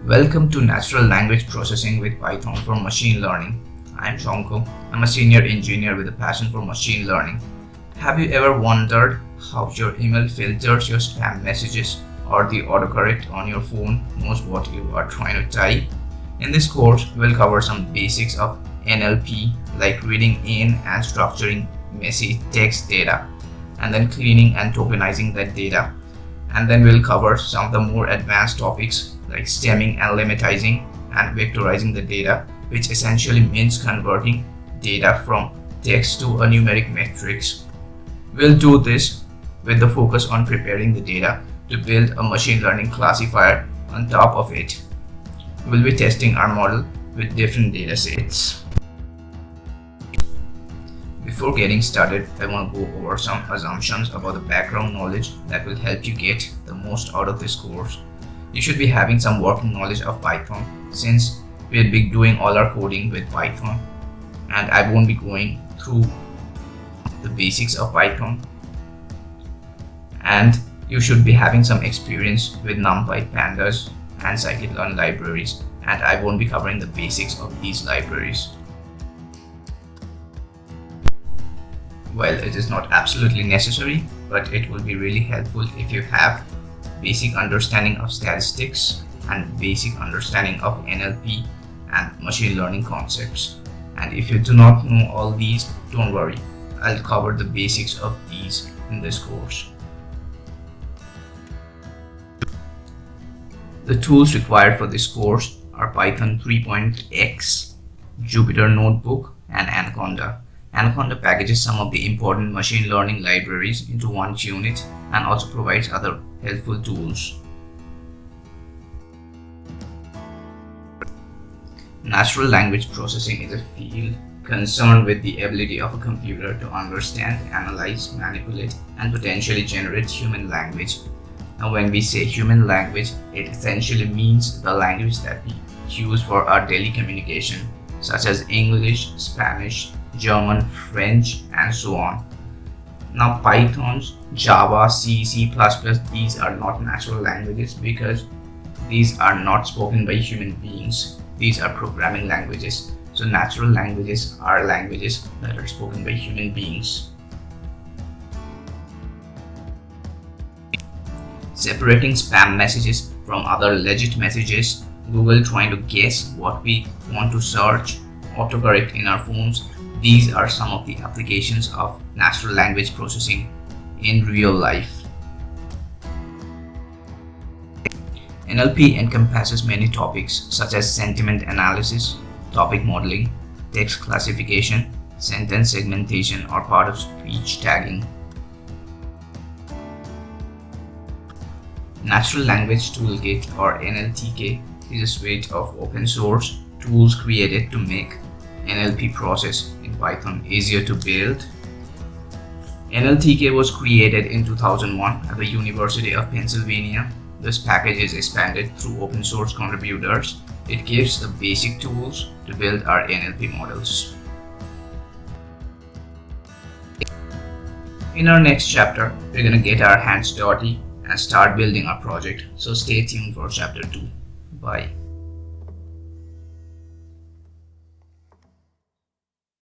Welcome to Natural Language Processing with Python for Machine Learning. I'm Shonko. I'm a senior engineer with a passion for machine learning. Have you ever wondered how your email filters your spam messages or the autocorrect on your phone knows what you are trying to type? In this course, we'll cover some basics of NLP like reading in and structuring messy text data and then cleaning and tokenizing that data. And then we'll cover some of the more advanced topics like stemming and lemmatizing and vectorizing the data, which essentially means converting data from text to a numeric matrix. We'll do this with the focus on preparing the data to build a machine learning classifier on top of it. We'll be testing our model with different data sets. Before getting started, I want to go over some assumptions about the background knowledge that will help you get the most out of this course. You should be having some working knowledge of Python since we'll be doing all our coding with Python, and I won't be going through the basics of Python. And you should be having some experience with NumPy, Pandas and scikit-learn libraries, and I won't be covering the basics of these libraries. Well, it is not absolutely necessary, but it will be really helpful if you have basic understanding of statistics and basic understanding of NLP and machine learning concepts. And if you do not know all these, don't worry, I'll cover the basics of these in this course. The tools required for this course are Python 3.x, Jupyter Notebook, and Anaconda. Anaconda packages some of the important machine learning libraries into one unit and also provides other helpful tools. Natural language processing is a field concerned with the ability of a computer to understand, analyze, manipulate, and potentially generate human language. Now, when we say human language, it essentially means the language that we use for our daily communication, such as English, Spanish, German, French, and so on. Now, Python, Java, C, C++, these are not natural languages because these are not spoken by human beings. These are programming languages. So natural languages are languages that are spoken by human beings. Separating spam messages from other legit messages, Google trying to guess what we want to search, autocorrect in our phones. These are some of the applications of natural language processing in real life. NLP encompasses many topics such as sentiment analysis, topic modeling, text classification, sentence segmentation, or part of speech tagging. Natural Language Toolkit, or NLTK, is a suite of open source tools created to make NLP process in Python easier to build. NLTK was created in 2001 at the University of Pennsylvania. This package is expanded through open source contributors. It gives the basic tools to build our NLP models. In our next chapter, we're going to get our hands dirty and start building our project. So stay tuned for chapter 2. Bye.